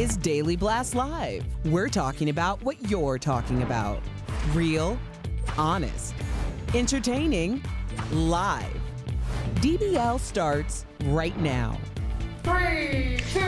is Daily Blast Live. We're talking about what you're talking about. Real, honest, entertaining, live. DBL starts right now. 3, 2.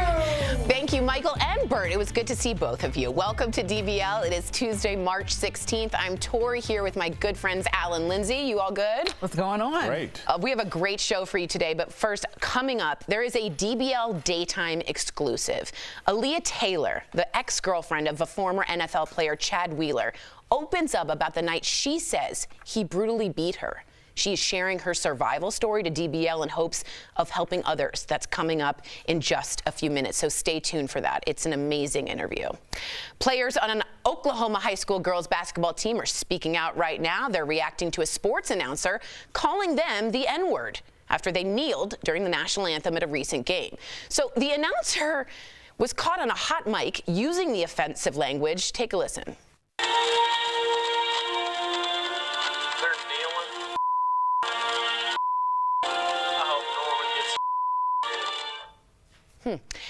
Thank you, Michael and Bert. It was good to see both of you. Welcome to DBL. It is Tuesday, March 16th. I'm Tori here with my good friends Al and Lindsay. You all good? What's going on? Great. We have a great show for you today, but first, coming up, there is a DBL daytime exclusive. Aaliyah Taylor, the ex-girlfriend of a former NFL player Chad Wheeler, opens up about the night she says he brutally beat her. She's sharing her survival story to DBL in hopes of helping others. That's coming up in just a few minutes, so stay tuned for that. It's an amazing interview. Players on an Oklahoma high school girls basketball team are speaking out right now. They're reacting to a sports announcer calling them the N-word after they kneeled during the national anthem at a recent game. So the announcer was caught on a hot mic using the offensive language. Take a listen.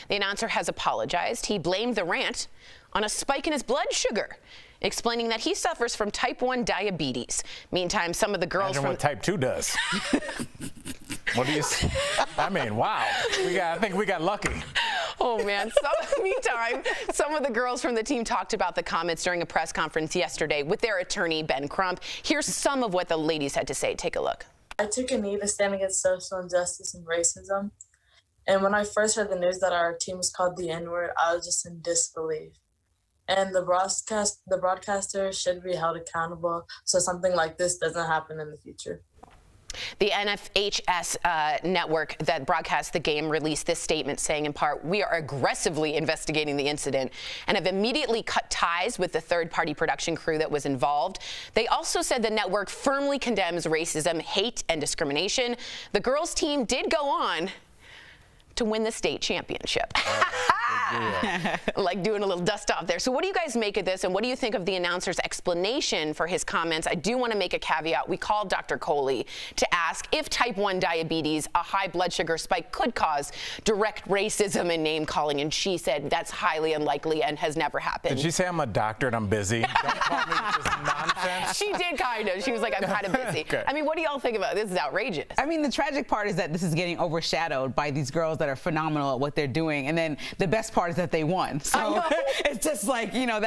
The announcer has apologized. He blamed the rant on a spike in his blood sugar, explaining that he suffers from type 1 diabetes. Meantime, some of the girls Imagine what type 2 does. What do you? I mean, wow. I think we got lucky. Oh, man. Meantime, some of the girls from the team talked about the comments during a press conference yesterday with their attorney, Ben Crump. Here's some of what the ladies had to say. Take a look. I took a knee to stand against social injustice and racism. And when I first heard the news that our team was called the N-word, I was just in disbelief. And the broadcaster should be held accountable so something like this doesn't happen in the future. The NFHS network that broadcasts the game released this statement saying, in part, we are aggressively investigating the incident and have immediately cut ties with the third-party production crew that was involved. They also said the network firmly condemns racism, hate, and discrimination. The girls' team did go on to win the state championship. Like doing a little dust off there. So what do you guys make of this, and what do you think of the announcer's explanation for his comments? I do want to make a caveat. We called Dr. Coley to ask if type 1 diabetes, a high blood sugar spike, could cause direct racism and name calling, and she said that's highly unlikely and has never happened. Did she say I'm a doctor and I'm busy? Don't call me just nonsense. She did kind of. She was like, I'm kind of busy. Okay. I mean, what do y'all think about this? This is outrageous. I mean, the tragic part is that this is getting overshadowed by these girls that are phenomenal at what they're doing, and then the best part is that they won. So it's just like, you know,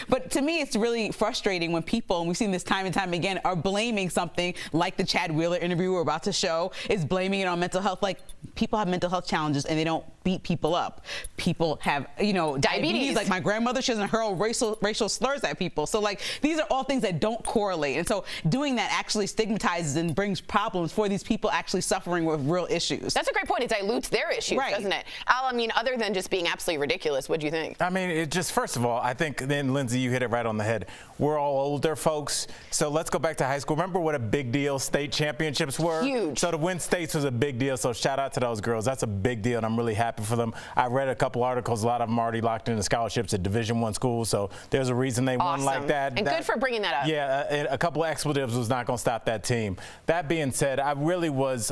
but to me, it's really frustrating when people, and we've seen this time and time again, are blaming something like the Chad Wheeler interview we're about to show, is blaming it on mental health. Like, people have mental health challenges and they don't beat people up. People have, you know, diabetes. Like my grandmother, she doesn't hurl racial slurs at people. So like, these are all things that don't correlate. And so doing that actually stigmatizes and brings problems for these people actually suffering with real issues. That's a great point. It dilutes their issues, doesn't it? Al, I mean, other than just being absolutely ridiculous, what do you think? I mean, it just, first of all, I think then, Lindsay, you hit it right on the head. We're all older folks, so let's go back to high school. Remember what a big deal state championships were? Huge. So to win states was a big deal, so shout out to those girls. That's a big deal, and I'm really happy for them. I read a couple articles. A lot of them already locked into scholarships at Division I schools, so there's a reason they won like that. And good for bringing that up. Yeah, a couple of expletives was not going to stop that team. That being said, I really was,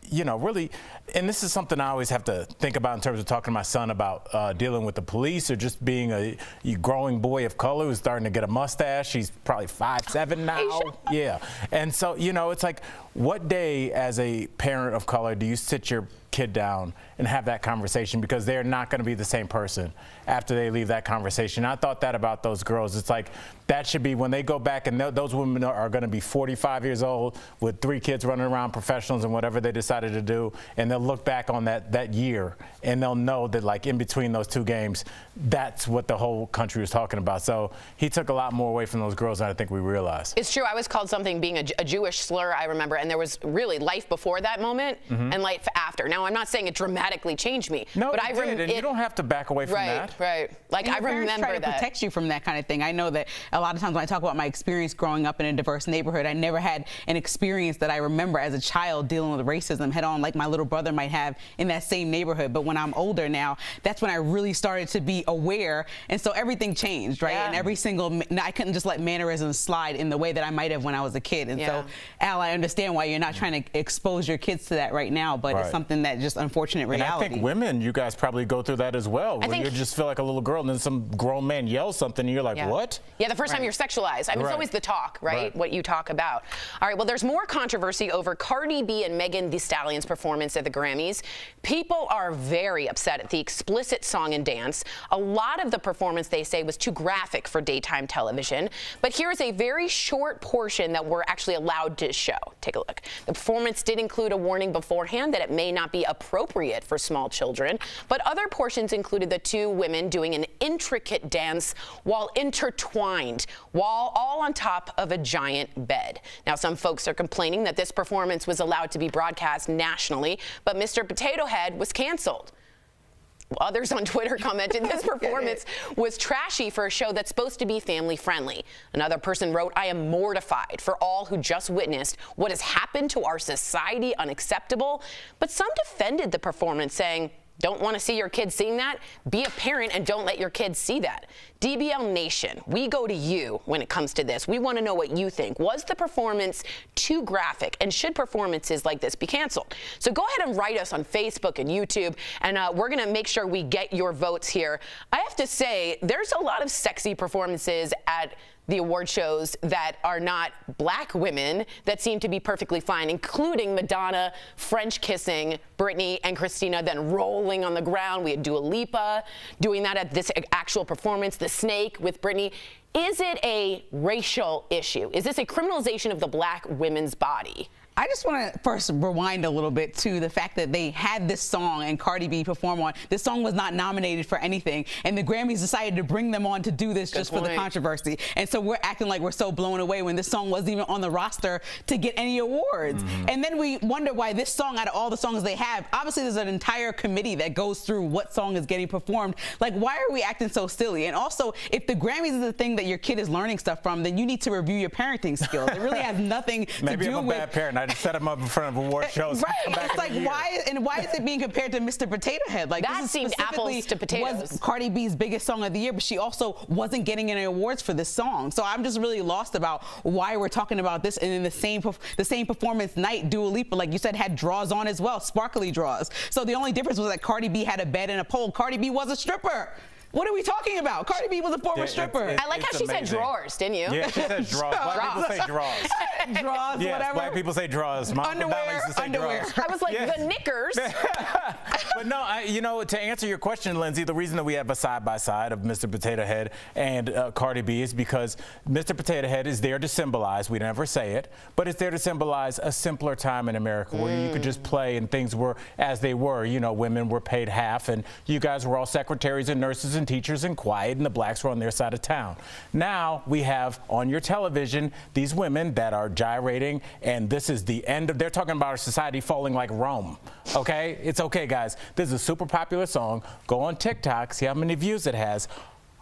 you know, really, and this is something I always have to think about in terms of talking to my son about dealing with the police or just being a growing boy of color who's starting to get a mustache. He's probably 5'7" now. Yeah. And so, you know, it's like, what day as a parent of color do you sit your kid down and have that conversation, because they're not going to be the same person after they leave that conversation. I thought that about those girls. It's like, that should be when they go back, and those women are going to be 45 years old with 3 kids running around, professionals and whatever they decided to do, and they'll look back on that year and they'll know that, like, in between those 2 games, that's what the whole country was talking about. So he took a lot more away from those girls than I think we realized. It's true. I was called something being a Jewish slur, I remember, and there was really life before that moment and life after. Now, I'm not saying it dramatically changed me. No, but you don't have to back away from that. Right. Like, I remember try to protect you from that kind of thing. I know that a lot of times when I talk about my experience growing up in a diverse neighborhood, I never had an experience that I remember as a child dealing with racism head on like my little brother might have in that same neighborhood. But when I'm older now, that's when I really started to be aware. And so everything changed, right? And every single, I couldn't just let mannerisms slide in the way that I might have when I was a kid. And so, Al, I understand why you're not trying to expose your kids to that right now, but it's something that just unfortunate reality. And I think women, you guys probably go through that as well, where you just feel like a little girl and then some grown man yells something and you're like, what? Yeah, the first time you're sexualized. I mean, it's always the talk, right? What you talk about. All right, well, there's more controversy over Cardi B and Megan Thee Stallion's performance at the Grammys. People are very upset at the explicit song and dance. A lot of the performance, they say, was too graphic for daytime television. But here's a very short portion that we're actually allowed to show. Take a look. The performance did include a warning beforehand that it may not be appropriate for small children, but other portions included the 2 women doing an intricate dance while intertwined, while all on top of a giant bed. Now, some folks are complaining that this performance was allowed to be broadcast nationally, but Mr. Potato Head was canceled. Others on Twitter commented this performance was trashy for a show that's supposed to be family friendly. Another person wrote, I am mortified for all who just witnessed what has happened to our society, unacceptable. But some defended the performance, saying Don't want to see your kids seeing that? Be a parent and don't let your kids see that. DBL Nation, we go to you when it comes to this. We want to know what you think. Was the performance too graphic, and should performances like this be canceled? So go ahead and write us on Facebook and YouTube, and we're going to make sure we get your votes here. I have to say, there's a lot of sexy performances at the award shows that are not black women that seem to be perfectly fine, including Madonna French kissing Britney and Christina, then rolling on the ground. We had Dua Lipa doing that at this actual performance, The Snake with Britney. Is it a racial issue? Is this a criminalization of the black women's body? I just want to first rewind a little bit to the fact that they had this song and Cardi B perform on. This song was not nominated for anything, and the Grammys decided to bring them on to do this just for the controversy. And so we're acting like we're so blown away when this song wasn't even on the roster to get any awards. And then we wonder why this song, out of all the songs they have, obviously there's an entire committee that goes through what song is getting performed. Like, why are we acting so silly? And also, if the Grammys is the thing that your kid is learning stuff from, then you need to review your parenting skills. It really has nothing to do with... Maybe I'm a bad parent. I just set him up in front of award shows. Right. It's like, why is it being compared to Mr. Potato Head? Like, that seemed apples to potatoes. Was Cardi B's biggest song of the year, but she also wasn't getting any awards for this song. So I'm just really lost about why we're talking about this. And in the same performance night, Dua Lipa, like you said, had draws on as well, sparkly draws. So the only difference was that Cardi B had a bed and a pole. Cardi B was a stripper. What are we talking about? Cardi B was a former stripper. I like how she said drawers, didn't you? Yeah, she said drawers. Black people say drawers. Draws, yes, whatever. Black people say drawers. Underwear. Drawers. I was like, the knickers. But no, to answer your question, Lindsay, the reason that we have a side-by-side of Mr. Potato Head and Cardi B is because Mr. Potato Head is there to symbolize, we never say it, but it's there to symbolize a simpler time in America where you could just play and things were as they were. You know, women were paid half and you guys were all secretaries and nurses and teachers and quiet, and the blacks were on their side of town. Now we have on your television these women that are gyrating, and this is the end of, they're talking about our society falling like Rome. Okay? It's okay, guys. This is a super popular song. Go on TikTok, see how many views it has.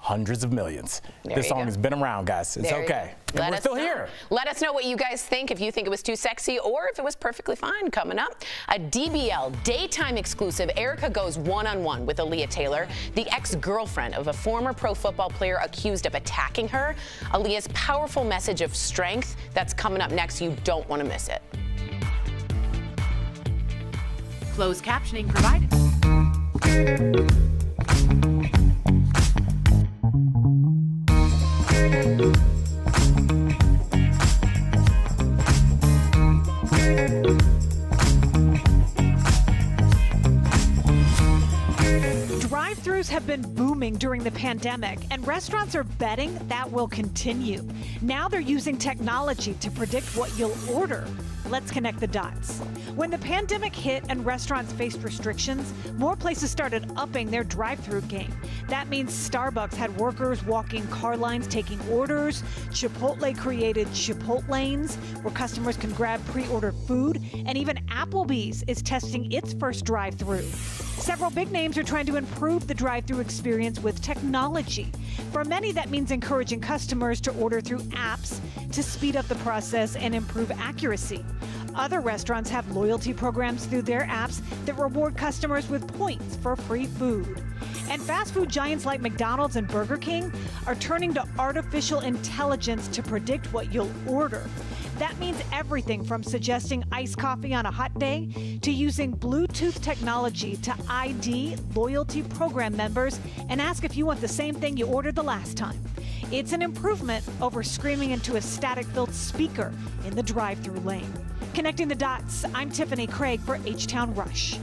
Hundreds of millions. This song has been around, guys. It's okay. And we're still here. Let us know what you guys think, if you think it was too sexy or if it was perfectly fine. Coming up, a DBL daytime exclusive. Erica goes one-on-one with Aaliyah Taylor, the ex-girlfriend of a former pro football player accused of attacking her. Aaliyah's powerful message of strength. That's coming up next. You don't want to miss it. Closed captioning provided. Drive-thrus have been booming during the pandemic, and restaurants are betting that will continue. Now they're using technology to predict what you'll order. Let's connect the dots. When the pandemic hit and restaurants faced restrictions, more places started upping their drive-thru game. That means Starbucks had workers walking car lines taking orders. Chipotle created Chipotlanes, where customers can grab pre-ordered food. And even Applebee's is testing its first drive-thru. Several big names are trying to improve the drive-thru experience with technology. For many, that means encouraging customers to order through apps to speed up the process and improve accuracy. Other restaurants have loyalty programs through their apps that reward customers with points for free food. And fast food giants like McDonald's and Burger King are turning to artificial intelligence to predict what you'll order. That means everything from suggesting iced coffee on a hot day to using Bluetooth technology to ID loyalty program members and ask if you want the same thing you ordered the last time. It's an improvement over screaming into a static-filled speaker in the drive-thru lane. Connecting the dots, I'm Tiffany Craig for H-Town Rush.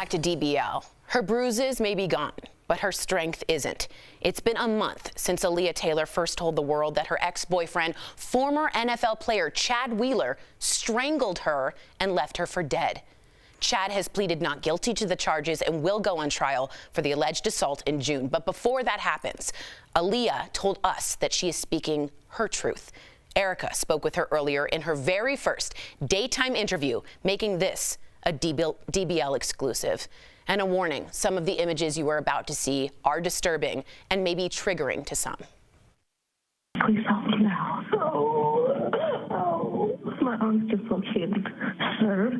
back to DBL. Her bruises may be gone, but her strength isn't. It's been a month since Aaliyah Taylor first told the world that her ex-boyfriend, former NFL player Chad Wheeler, strangled her and left her for dead. Chad has pleaded not guilty to the charges and will go on trial for the alleged assault in June. But before that happens, Aaliyah told us that she is speaking her truth. Erica spoke with her earlier in her very first daytime interview, making this a DBL exclusive. And a warning, some of the images you are about to see are disturbing and maybe triggering to some. Please help me now. Oh, my arm's dislocated. Sir,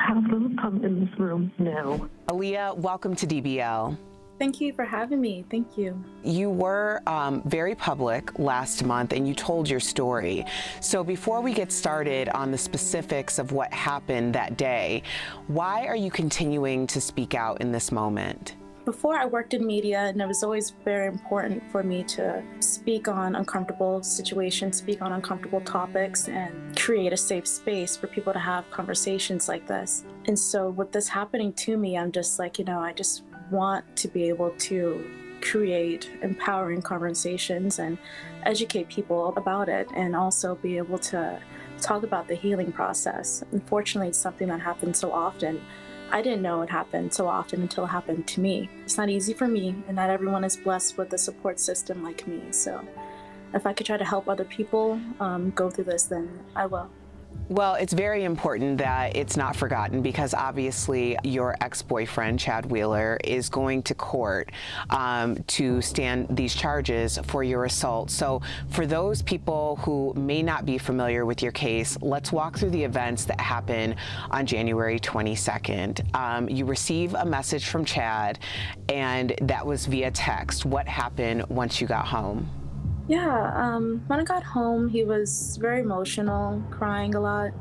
have them come in this room now. Aaliyah, welcome to DBL. Thank you for having me. Thank you. You were very public last month and you told your story. So before we get started on the specifics of what happened that day, why are you continuing to speak out in this moment? Before I worked in media, and it was always very important for me to speak on uncomfortable situations, speak on uncomfortable topics, and create a safe space for people to have conversations like this. And so with this happening to me, I'm just like, I just want to be able to create empowering conversations and educate people about it, and also be able to talk about the healing process. Unfortunately, it's something that happens so often. I didn't know it happened so often until it happened to me. It's not easy for me, and not everyone is blessed with a support system like me. So if I could try to help other people go through this, then I will. Well, it's very important that it's not forgotten, because obviously your ex-boyfriend, Chad Wheeler, is going to court to stand these charges for your assault. So for those people who may not be familiar with your case, let's walk through the events that happened on January 22nd. You receive a message from Chad, and that was via text. What happened once you got home? Yeah, when I got home, he was very emotional, crying a lot.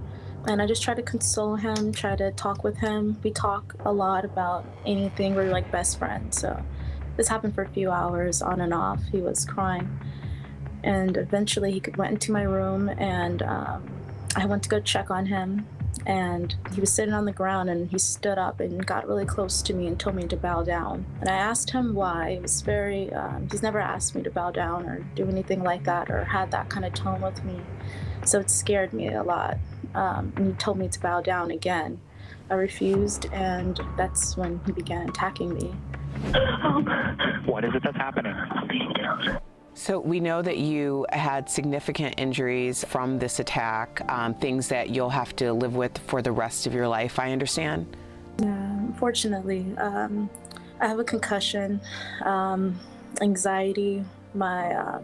And I just tried to console him, try to talk with him. We talk a lot about anything. We're like best friends. So this happened for a few hours on and off. He was crying. And eventually he went into my room, and I went to go check on him. And he was sitting on the ground, and he stood up and got really close to me and told me to bow down. And I asked him why. It was very, he's never asked me to bow down or do anything like that or had that kind of tone with me. So it scared me a lot. And he told me to bow down again. I refused, and that's when he began attacking me. What is it that's happening? So we know that you had significant injuries from this attack, things that you'll have to live with for the rest of your life, I understand? Yeah, unfortunately. I have a concussion, anxiety, my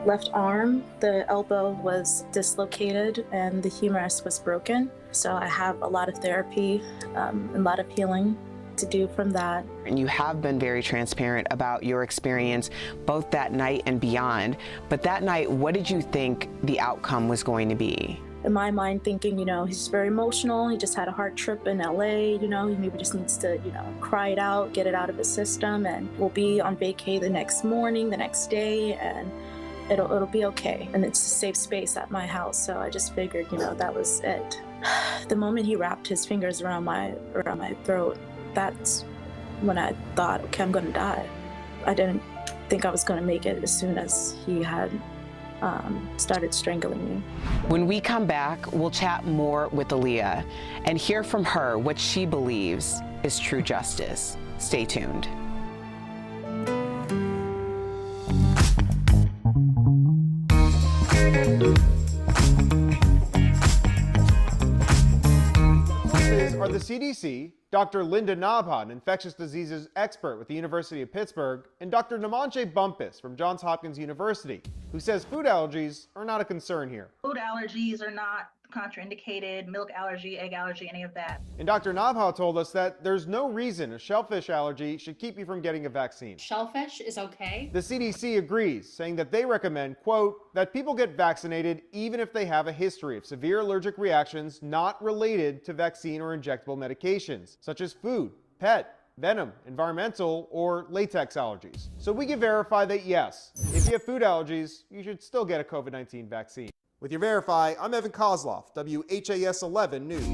left arm, the elbow was dislocated and the humerus was broken. So I have a lot of therapy, a lot of healing to do from that. And you have been very transparent about your experience both that night and beyond. But that night, what did you think the outcome was going to be? In my mind, thinking, he's very emotional. He just had a hard trip in LA, he maybe just needs to, cry it out, get it out of his system, and we'll be on vacay the next morning, the next day, and it'll be okay. And it's a safe space at my house. So I just figured, that was it. The moment he wrapped his fingers around my throat, that's when I thought, okay, I'm gonna die. I didn't think I was gonna make it as soon as he had started strangling me. When we come back, we'll chat more with Aaliyah and hear from her what she believes is true justice. Stay tuned. Are the CDC, Dr. Linda Nabha, an infectious diseases expert with the University of Pittsburgh, and Dr. Namanje Bumpus from Johns Hopkins University, who says food allergies are not a concern here. Food allergies are not contraindicated, milk allergy, egg allergy, any of that. And Dr. Nabha told us that there's no reason a shellfish allergy should keep you from getting a vaccine. Shellfish is okay. The CDC agrees, saying that they recommend, quote, that people get vaccinated even if they have a history of severe allergic reactions not related to vaccine or injectable medications, such as food, pet, venom, environmental, or latex allergies. So we can verify that yes, if you have food allergies, you should still get a COVID-19 vaccine. With your Verify, I'm Evan Kozloff, WHAS 11 News.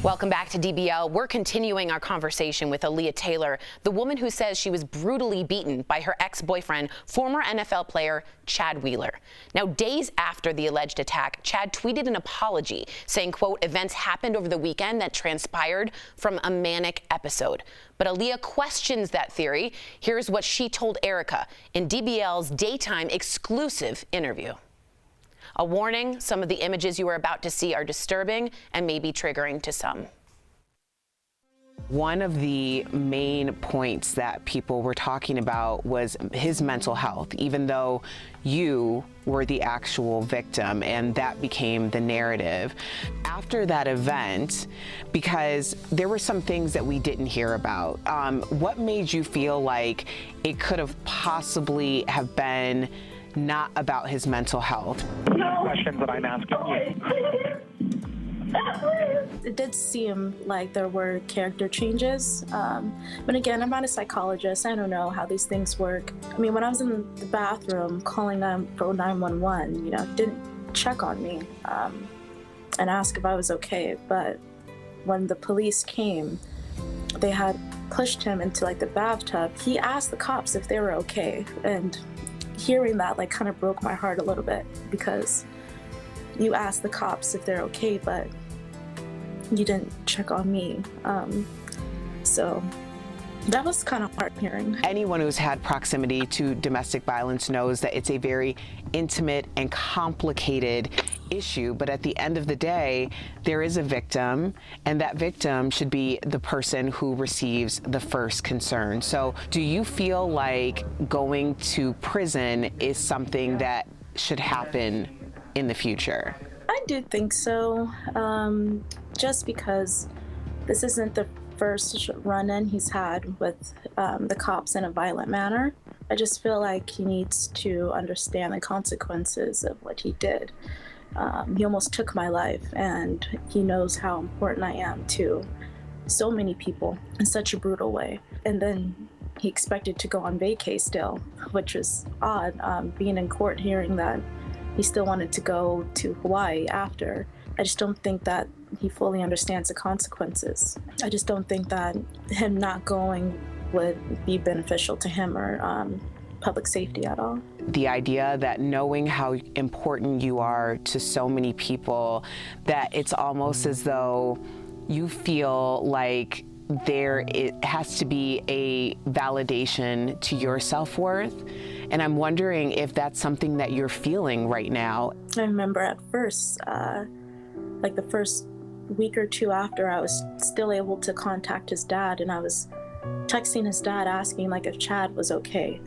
Welcome back to DBL. We're continuing our conversation with Aaliyah Taylor, the woman who says she was brutally beaten by her ex-boyfriend, former NFL player Chad Wheeler. Now, days after the alleged attack, Chad tweeted an apology saying, quote, events happened over the weekend that transpired from a manic episode. But Aaliyah questions that theory. Here's what she told Erica in DBL's daytime exclusive interview. A warning, some of the images you are about to see are disturbing and may be triggering to some. One of the main points that people were talking about was his mental health, even though you were the actual victim, and that became the narrative. After that event, because there were some things that we didn't hear about, what made you feel like it could have possibly have been not about his mental health? Questions that I'm asking you. It did seem like there were character changes. But again, I'm not a psychologist. I don't know how these things work. I mean, when I was in the bathroom calling for 911, didn't check on me and ask if I was okay. But when the police came, they had pushed him into like the bathtub. He asked the cops if they were okay. And hearing that kind of broke my heart a little bit, because you asked the cops if they're okay, but you didn't check on me. So that was kind of hard hearing. Anyone who's had proximity to domestic violence knows that it's a very intimate and complicated issue, but at the end of the day, there is a victim, and that victim should be the person who receives the first concern. So do you feel like going to prison is something that should happen in the future? I do think so, just because this isn't the first run-in he's had with the cops in a violent manner. I just feel like he needs to understand the consequences of what he did. He almost took my life, and he knows how important I am to so many people in such a brutal way. And then he expected to go on vacay still, which was odd, being in court hearing that he still wanted to go to Hawaii after. I just don't think that he fully understands the consequences. I just don't think that him not going would be beneficial to him or public safety at all. The idea that knowing how important you are to so many people, that it's almost as though you feel like it has to be a validation to your self-worth. And I'm wondering if that's something that you're feeling right now. I remember at first, like the first week or two after, I was still able to contact his dad, and I was texting his dad asking if Chad was okay.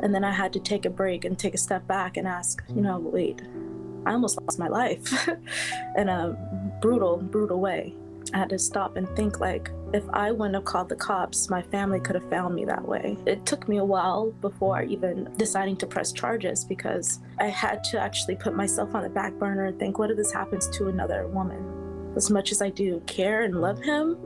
And then I had to take a break and take a step back and ask, wait, I almost lost my life in a brutal, brutal way. I had to stop and think, if I wouldn't have called the cops, my family could have found me that way. It took me a while before even deciding to press charges, because I had to actually put myself on the back burner and think, what if this happens to another woman? As much as I do care and love him,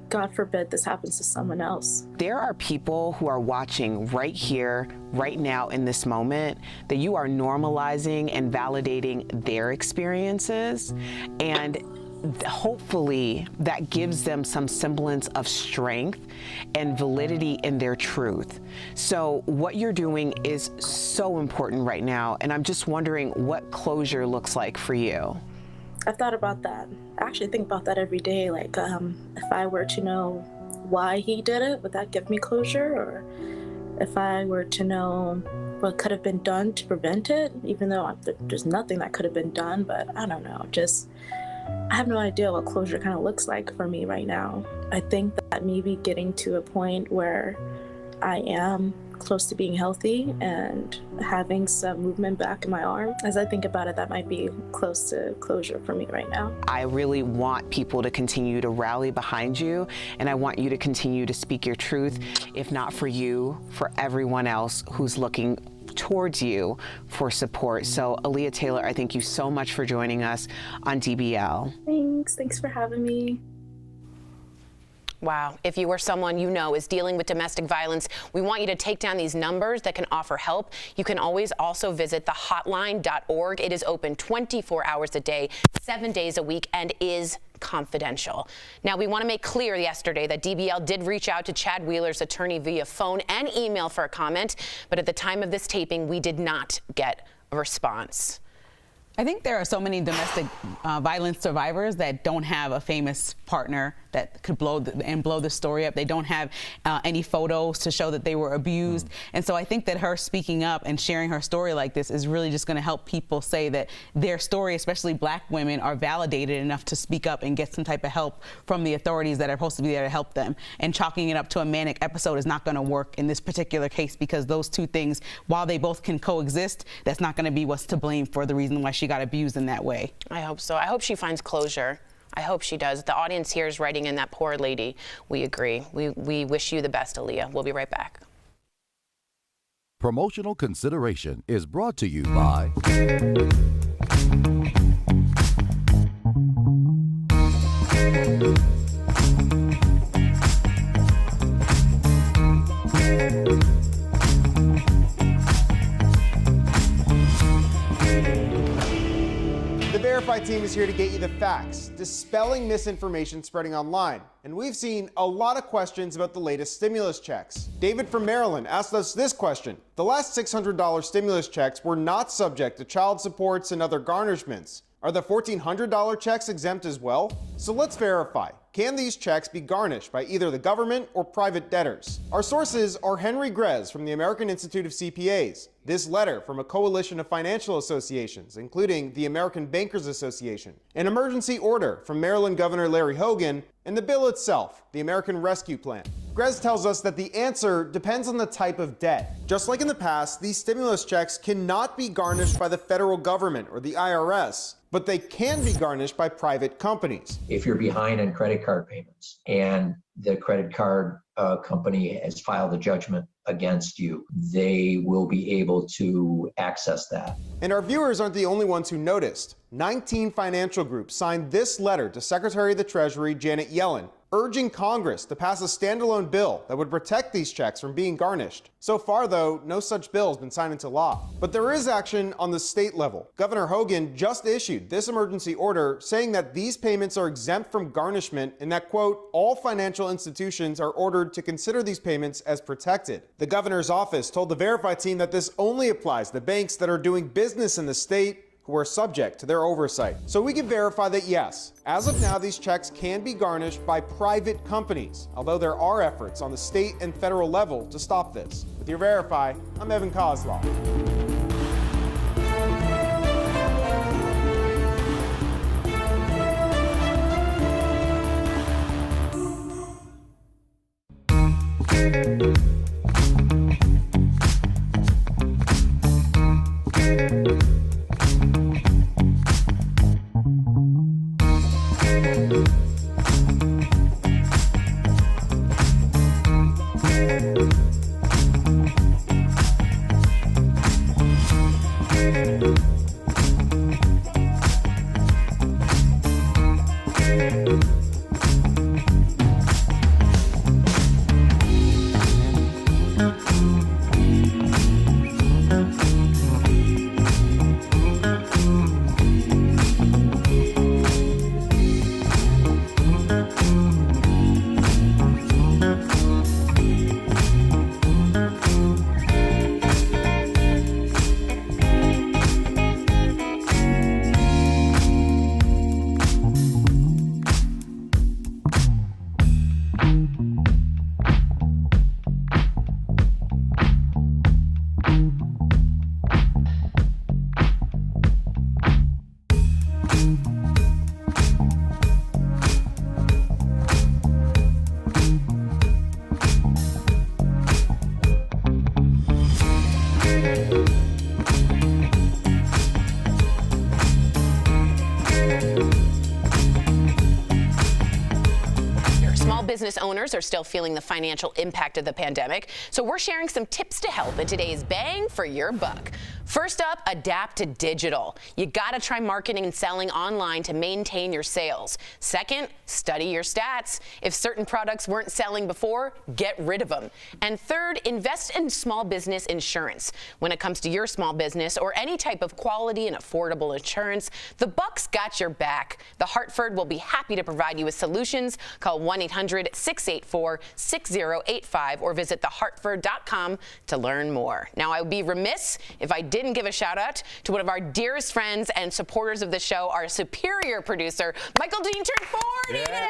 God forbid this happens to someone else. There are people who are watching right here, right now in this moment, that you are normalizing and validating their experiences, and hopefully that gives them some semblance of strength and validity in their truth. So what you're doing is so important right now, and I'm just wondering what closure looks like for you. I've thought about that. I actually think about that every day. If I were to know why he did it, would that give me closure? Or if I were to know what could have been done to prevent it, even though there's nothing that could have been done, but I don't know, just I have no idea what closure kind of looks like for me right now. I think that maybe getting to a point where I am close to being healthy and having some movement back in my arm, as I think about it, that might be close to closure for me right now. I really want people to continue to rally behind you, and I want you to continue to speak your truth, if not for you, for everyone else who's looking towards you for support. So Aaliyah Taylor, I thank you so much for joining us on DBL. Thanks for having me. Wow. If you or someone you know is dealing with domestic violence, we want you to take down these numbers that can offer help. You can always also visit thehotline.org. It is open 24 hours a day, 7 days a week, and is confidential. Now, we want to make clear yesterday that DBL did reach out to Chad Wheeler's attorney via phone and email for a comment, but at the time of this taping, we did not get a response. I think there are so many domestic violence survivors that don't have a famous partner that could blow the story up. They don't have any photos to show that they were abused. And so I think that her speaking up and sharing her story like this is really just going to help people say that their story, especially black women, are validated enough to speak up and get some type of help from the authorities that are supposed to be there to help them. And chalking it up to a manic episode is not going to work in this particular case, because those two things, while they both can coexist, that's not going to be what's to blame for the reason why she got abused in that way. I hope so. I hope she finds closure. I hope she does. The audience here is writing in that poor lady. We agree. We wish you the best, Aaliyah. We'll be right back. Promotional consideration is brought to you by The Verify team is here to get you the facts, dispelling misinformation spreading online. And we've seen a lot of questions about the latest stimulus checks. David from Maryland asked us this question. The last $600 stimulus checks were not subject to child supports and other garnishments. Are the $1,400 checks exempt as well? So let's verify. Can these checks be garnished by either the government or private debtors? Our sources are Henry Grez from the American Institute of CPAs, this letter from a coalition of financial associations, including the American Bankers Association, an emergency order from Maryland Governor Larry Hogan, and the bill itself, the American Rescue Plan. Grez tells us that the answer depends on the type of debt. Just like in the past, these stimulus checks cannot be garnished by the federal government or the IRS, but they can be garnished by private companies. If you're behind on credit card payments and the credit card company has filed a judgment against you, they will be able to access that. And our viewers aren't the only ones who noticed. 19 financial groups signed this letter to Secretary of the Treasury Janet Yellen, urging Congress to pass a standalone bill that would protect these checks from being garnished. So far, though, no such bill has been signed into law. But there is action on the state level. Governor Hogan just issued this emergency order saying that these payments are exempt from garnishment and that, quote, all financial institutions are ordered to consider these payments as protected. The governor's office told the Verify team that this only applies to banks that are doing business in the state who are subject to their oversight. So we can verify that yes, as of now, these checks can be garnished by private companies, although there are efforts on the state and federal level to stop this. With your Verify, I'm Evan Kozlov. Small business owners are still feeling the financial impact of the pandemic, so we're sharing some tips to help in today's Bang for Your Buck. First up, adapt to digital. You gotta try marketing and selling online to maintain your sales. Second, study your stats. If certain products weren't selling before, get rid of them. And third, invest in small business insurance. When it comes to your small business or any type of quality and affordable insurance, the Buck's got your back. The Hartford will be happy to provide you with solutions. Call 1-800-684-6085 or visit thehartford.com to learn more. Now, I would be remiss if I didn't give a shout out to one of our dearest friends and supporters of the show, our superior producer, Michael Dean turned 40 today.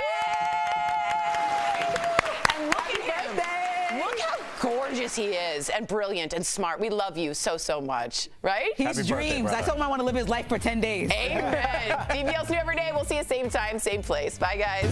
And look at him. Look how gorgeous he is and brilliant and smart. We love you so, so much, right? His dreams. I told him I want to live his life for 10 days. Amen. DBL's new every day. We'll see you same time, same place. Bye, guys.